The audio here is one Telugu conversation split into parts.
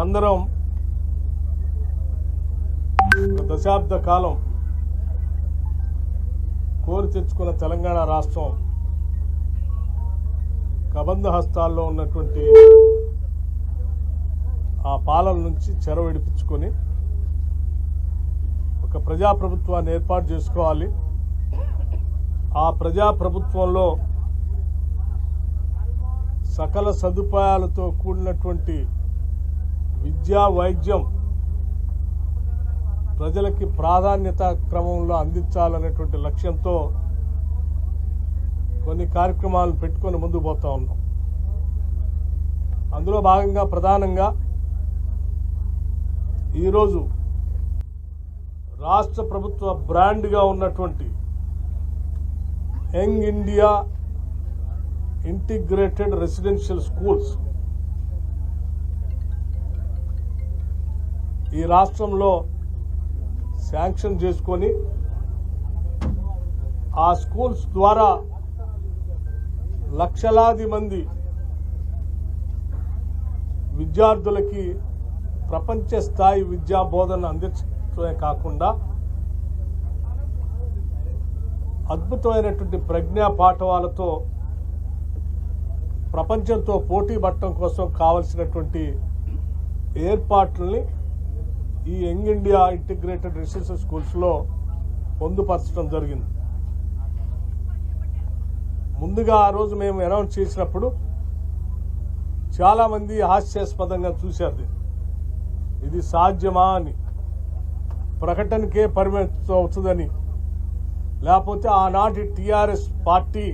మనందరం ఒక దశాబ్ద కాలం కోరి తెచ్చుకున్న తెలంగాణ రాష్ట్రం కబంధ హస్తాల్లో ఉన్నటువంటి ఆ పాలన నుంచి చెరవిడిపించుకొని ఒక ప్రజాప్రభుత్వాన్ని ఏర్పాటు చేసుకోవాలి. ఆ ప్రజాప్రభుత్వంలో సకల సదుపాయాలతో కూడినటువంటి విద్యా వైద్యం ప్రజలకి ప్రాధాన్యత క్రమంలో అందించాలనేటువంటి లక్ష్యంతో కొన్ని కార్యక్రమాలు పెట్టుకొని ముందుకు పోతా ఉన్నాం. అందులో భాగంగా ప్రధానంగా ఈరోజు రాష్ట్ర ప్రభుత్వ బ్రాండ్గా ఉన్నటువంటి young India integrated residential schools ఈ రాష్ట్రంలో శాంక్షన్ చేసుకొని ఆ స్కూల్స్ ద్వారా లక్షలాది మంది విద్యార్థులకి ప్రపంచ స్థాయి విద్యా బోధన అందించడమే కాకుండా అద్భుతమైనటువంటి ప్రజ్ఞా పాఠవాలతో ప్రపంచంతో పోటీ పడటం కోసం కావలసినటువంటి ఏర్పాట్లని ఈ యంగ్ ఇండియా ఇంటిగ్రేటెడ్ రెసిడెన్షియల్ స్కూల్స్లో పొందుపరచడం జరిగింది. ముందుగా ఆ రోజు మేము అనౌన్స్ చేసినప్పుడు చాలామంది హాస్యాస్పదంగా చూశారు. ఇది సాధ్యమా అని, ప్రకటనకే పరిమితం అవుతుందని, లేకపోతే ఆనాటి టీఆర్ఎస్ పార్టీ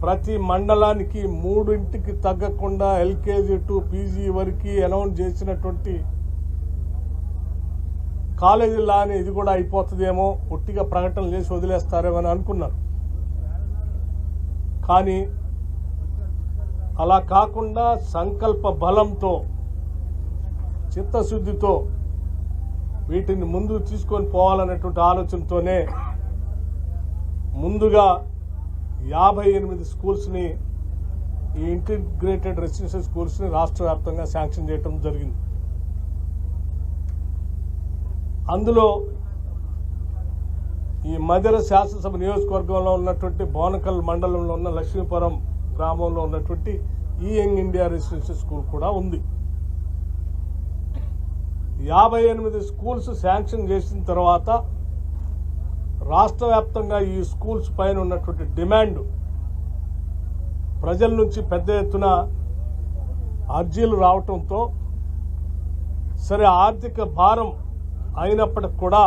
ప్రతి మండలానికి 3 తగ్గకుండా ఎల్కేజీ టు పీజీ వరకు అనౌన్స్ చేసినటువంటి కాలేజీలానే ఇది కూడా అయిపోతుందేమో, ఒట్టిగా ప్రకటనలు చేసి వదిలేస్తారేమో అని అనుకున్నారు. కానీ అలా కాకుండా సంకల్ప బలంతో చిత్తశుద్ధితో వీటిని ముందుకు తీసుకొని పోవాలనేటువంటి ఆలోచనతోనే ముందుగా 58 స్కూల్స్ని, ఈ ఇంటిగ్రేటెడ్ రెసిడెన్షియల్ స్కూల్స్ని రాష్ట్ర వ్యాప్తంగా శాంక్షన్ చేయడం జరిగింది. అందులో ఈ మధ్యర శాసనసభ నియోజకవర్గంలో ఉన్నటువంటి బోనకల్ మండలంలో ఉన్న లక్ష్మీపురం గ్రామంలో ఉన్నటువంటి ఈ యంగ్ ఇండియా రెసిడెన్షియల్ స్కూల్ కూడా ఉంది. 58 స్కూల్స్ శాంక్షన్ చేసిన తర్వాత రాష్ట్ర వ్యాప్తంగా ఈ స్కూల్స్ పైన ఉన్నటువంటి డిమాండ్ ప్రజల నుంచి పెద్ద ఎత్తున అర్జీలు రావటంతో, సరే ఆర్థిక భారం అయినప్పటికి కూడా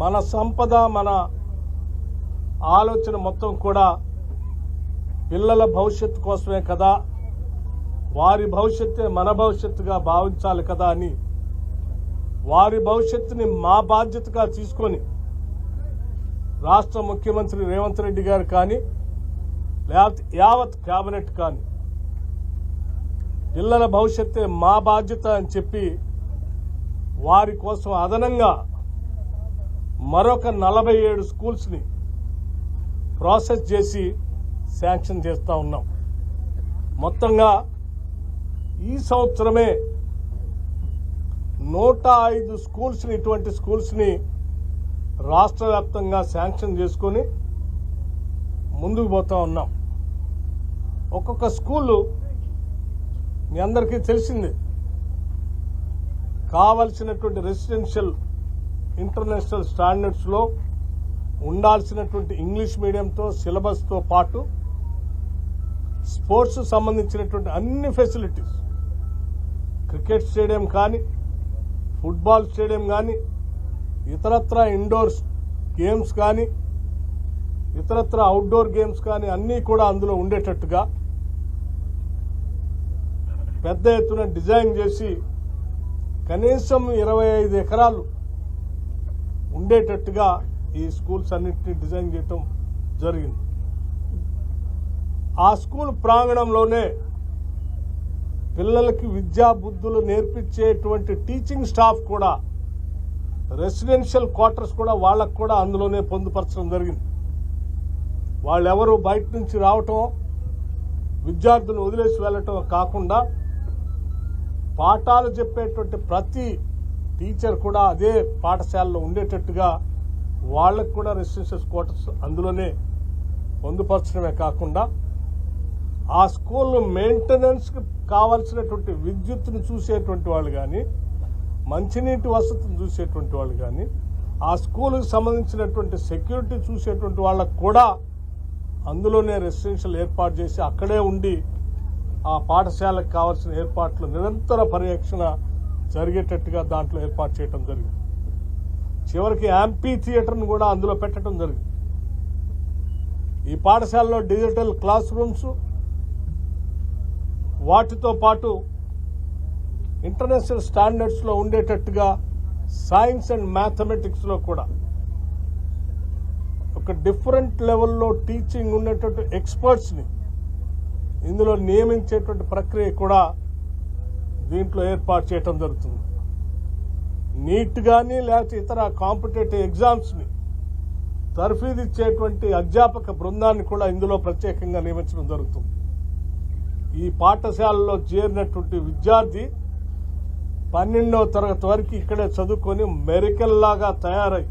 మన సంపద, మన ఆలోచన మొత్తం కూడా పిల్లల భవిష్యత్తు కోసమే కదా, వారి భవిష్యత్తే మన భవిష్యత్తుగా భావించాలి కదా అని వారి భవిష్యత్తుని మా బాధ్యతగా తీసుకొని రాష్ట్ర ముఖ్యమంత్రి రేవంత్ రెడ్డి గారు కానీ, లేకపోతే యావత్ కేబినెట్ కానీ పిల్లల భవిష్యత్తే మా బాధ్యత అని చెప్పి వారి కోసం అదనంగా మరొక 47 స్కూల్స్ని ప్రాసెస్ చేసి శాంక్షన్ చేస్తూ ఉన్నాం. మొత్తంగా ఈ సంవత్సరమే 105 స్కూల్స్ని, ఇటువంటి స్కూల్స్ని రాష్ట్ర వ్యాప్తంగా శాంక్షన్ చేసుకొని ముందుకు పోతా ఉన్నాం. ఒక్కొక్క స్కూలు మీ అందరికీ తెలిసిందే, కావలసినటువంటి రెసిడెన్షియల్ ఇంటర్నేషనల్ స్టాండర్డ్స్లో ఉండాల్సినటువంటి ఇంగ్లీష్ మీడియంతో సిలబస్తో పాటు స్పోర్ట్స్ సంబంధించినటువంటి అన్ని ఫెసిలిటీస్, క్రికెట్ స్టేడియం కానీ, ఫుట్బాల్ స్టేడియం కానీ, ఇతరత్ర ఇండోర్ గేమ్స్ కానీ, ఇతరత్ర అవుట్డోర్ గేమ్స్ కానీ అన్నీ కూడా అందులో ఉండేటట్టుగా పెద్ద ఎత్తున డిజైన్ చేసి కనీసం 25 ఎకరాలు ఉండేటట్టుగా ఈ స్కూల్స్ అన్నింటినీ డిజైన్ చేయటం జరిగింది. ఆ స్కూల్ ప్రాంగణంలోనే పిల్లలకి విద్యా బుద్ధులు నేర్పించేటువంటి టీచింగ్ స్టాఫ్ కూడా, రెసిడెన్షియల్ క్వార్టర్స్ కూడా వాళ్ళకు కూడా అందులోనే పొందుపరచడం జరిగింది. వాళ్ళెవరూ బయట నుంచి రావటం, విద్యార్థులు వదిలేసి వెళ్ళటం కాకుండా పాఠాలు చెప్పేటువంటి ప్రతి టీచర్ కూడా అదే పాఠశాలలో ఉండేటట్టుగా వాళ్ళకు కూడా రెసిడెన్షియల్ క్వార్టర్స్ అందులోనే పొందుపరచడమే కాకుండా ఆ స్కూల్ మెయింటెనెన్స్కి కావాల్సినటువంటి విద్యుత్తును చూసేటువంటి వాళ్ళు కానీ, మంచినీటి వసతిని చూసేటువంటి వాళ్ళు కానీ, ఆ స్కూల్కి సంబంధించినటువంటి సెక్యూరిటీ చూసేటువంటి వాళ్ళకు కూడా అందులోనే రెసిడెన్షియల్ ఏర్పాటు చేసి అక్కడే ఉండి ఆ పాఠశాలకు కావాల్సిన ఏర్పాట్లు నిరంతర పర్యవేక్షణ జరిగేటట్టుగా దాంట్లో ఏర్పాటు చేయడం జరిగింది. చివరికి యాంపీ థియేటర్ను కూడా అందులో పెట్టడం జరిగింది. ఈ పాఠశాలలో డిజిటల్ క్లాస్ రూమ్స్, వాటితో పాటు ఇంటర్నేషనల్ స్టాండర్డ్స్లో ఉండేటట్టుగా సైన్స్ అండ్ మ్యాథమెటిక్స్లో కూడా ఒక డిఫరెంట్ లెవెల్లో టీచింగ్ ఉండేటట్టు ఎక్స్పర్ట్స్ని ఇందులో నియమించేటువంటి ప్రక్రియ కూడా దీంట్లో ఏర్పాటు చేయడం జరుగుతుంది. నీట్ కానీ లేకపోతే ఇతర కాంపిటేటివ్ ఎగ్జామ్స్ని తర్ఫీదిచ్చేటువంటి అధ్యాపక బృందాన్ని కూడా ఇందులో ప్రత్యేకంగా నియమించడం జరుగుతుంది. ఈ పాఠశాలలో చేరినటువంటి విద్యార్థి 12వ తరగతి వరకు ఇక్కడే చదువుకొని మెరికల్ లాగా తయారై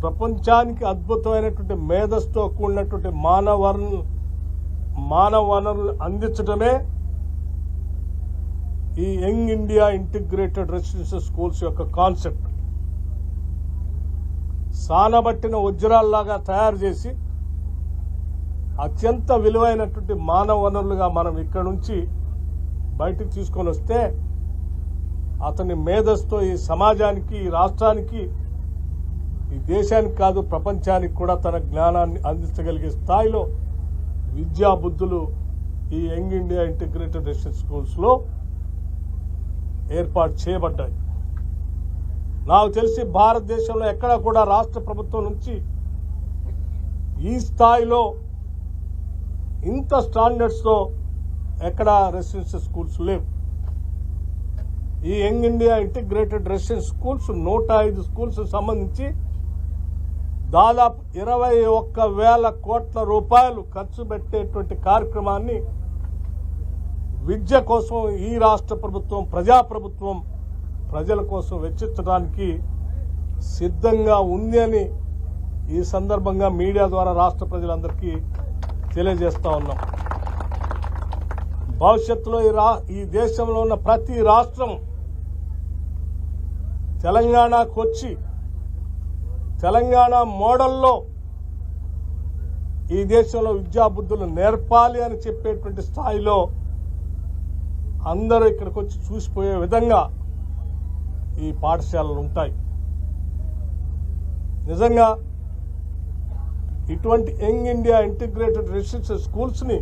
ప్రపంచానికి అద్భుతమైనటువంటి మేధస్సుతో కూడినటువంటి మానవ వనరులు అందించడమే ఈ young India integrated residential schools యొక్క కాన్సెప్ట్. సానబట్టిన వజ్రాల్లాగా తయారు చేసి అత్యంత విలువైనటువంటి మానవ వనరులుగా మనం ఇక్కడ నుంచి బయటికి తీసుకొని వస్తే అతని మేధస్సుతో ఈ సమాజానికి, ఈ రాష్ట్రానికి, ఈ దేశానికి కాదు ప్రపంచానికి కూడా తన జ్ఞానాన్ని అందించగలిగే స్థాయిలో విద్యా బుద్ధులు ఈ యంగ్ ఇండియా ఇంటిగ్రేటెడ్ రెసిడెన్షియల్ స్కూల్స్లో ఏర్పాటు చేయబడ్డాయి. నాకు తెలిసి భారతదేశంలో ఎక్కడా కూడా రాష్ట్ర ప్రభుత్వం నుంచి ఈ స్థాయిలో ఇంత స్టాండర్డ్స్తో ఎక్కడా రెసిడెన్షియల్ స్కూల్స్ లేవు. ఈ young India integrated residential schools 105 schools సంబంధించి దాదాపు 21,000 కోట్ల రూపాయలు ఖర్చు పెట్టేటువంటి కార్యక్రమాన్ని విద్య కోసం ఈ రాష్ట్ర ప్రభుత్వం, ప్రజాప్రభుత్వం ప్రజల కోసం వెచ్చించడానికి సిద్ధంగా ఉంది అని ఈ సందర్భంగా మీడియా ద్వారా రాష్ట్ర ప్రజలందరికీ తెలియజేస్తా ఉన్నాం. భవిష్యత్తులో ఈ దేశంలో ఉన్న ప్రతి రాష్ట్రం తెలంగాణకు వచ్చి తెలంగాణ మోడల్లో ఈ దేశంలో విద్యాబుద్ధులు నేర్పాలి అని చెప్పేటువంటి స్థాయిలో అందరూ ఇక్కడికి వచ్చి చూసిపోయే విధంగా ఈ పాఠశాలలు ఉంటాయి. నిజంగా ఇటువంటి young India integrated residential schools ని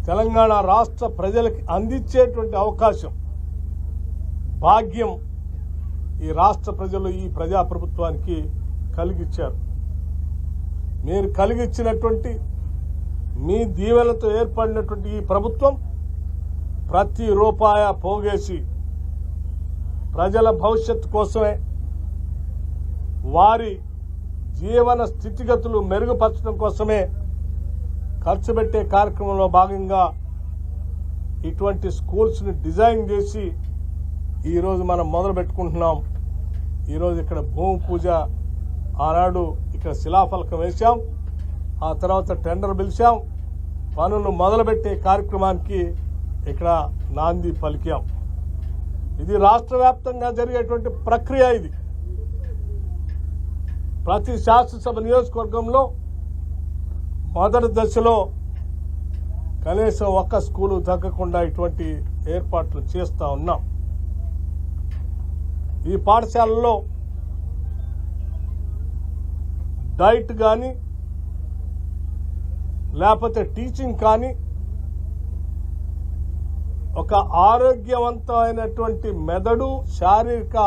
తెలంగాణ రాష్ట్ర ప్రజలకు అందించేటువంటి అవకాశం, భాగ్యం ఈ రాష్ట్ర ప్రజలు ఈ ప్రజాప్రభుత్వానికి కలిగిచ్చారు. మీరు కలిగిచ్చినటువంటి మీ దీవెనలతో ఏర్పడినటువంటి ఈ ప్రభుత్వం ప్రతి రూపాయ పోగేసి ప్రజల భవిష్యత్తు కోసమే, వారి జీవన స్థితిగతులు మెరుగుపరచడం కోసమే ఖర్చు పెట్టే కార్యక్రమంలో భాగంగా ఇటువంటి స్కూల్స్ని డిజైన్ చేసి ఈరోజు మనం మొదలు పెట్టుకుంటున్నాం. ఈరోజు ఇక్కడ భూమి పూజ, ఆనాడు ఇక్కడ శిలాఫలకం వేశాం, ఆ తర్వాత టెండర్ పిలిచాం, పనులు మొదలుపెట్టే కార్యక్రమానికి ఇక్కడ నాంది పలికాం. ఇది రాష్ట్ర వ్యాప్తంగా జరిగేటువంటి ప్రక్రియ. ఇది ప్రతి శాసనసభ నియోజకవర్గంలో మొదటి దశలో కనీసం ఒక్క స్కూలు తగ్గకుండా ఇటువంటి ఏర్పాట్లు చేస్తా ఉన్నాం. ఈ పాఠశాలలో డైట్ కానీ లేకపోతే టీచింగ్ కానీ ఒక ఆరోగ్యవంతమైనటువంటి మెదడు, శారీరక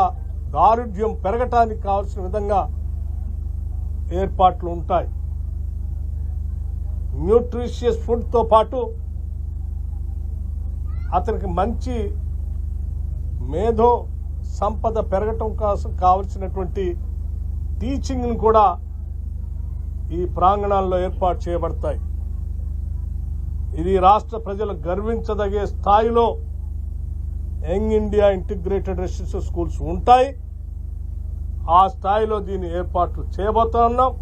దారుఢ్యం పెరగటానికి కావాల్సిన విధంగా ఏర్పాట్లు ఉంటాయి. న్యూట్రిషియస్ ఫుడ్తో పాటు అతనికి మంచి మేధో సంపద పెరగటం కోసం కావలసినటువంటి టీచింగ్ను కూడా ఈ ప్రాంగణాల్లో ఏర్పాటు చేయబడతాయి. ఇది రాష్ట్ర ప్రజలు గర్వించదగే స్థాయిలో young India integrated residential schools ఉంటాయి. ఆ స్థాయిలో దీన్ని ఏర్పాట్లు చేయబోతా ఉన్నాం.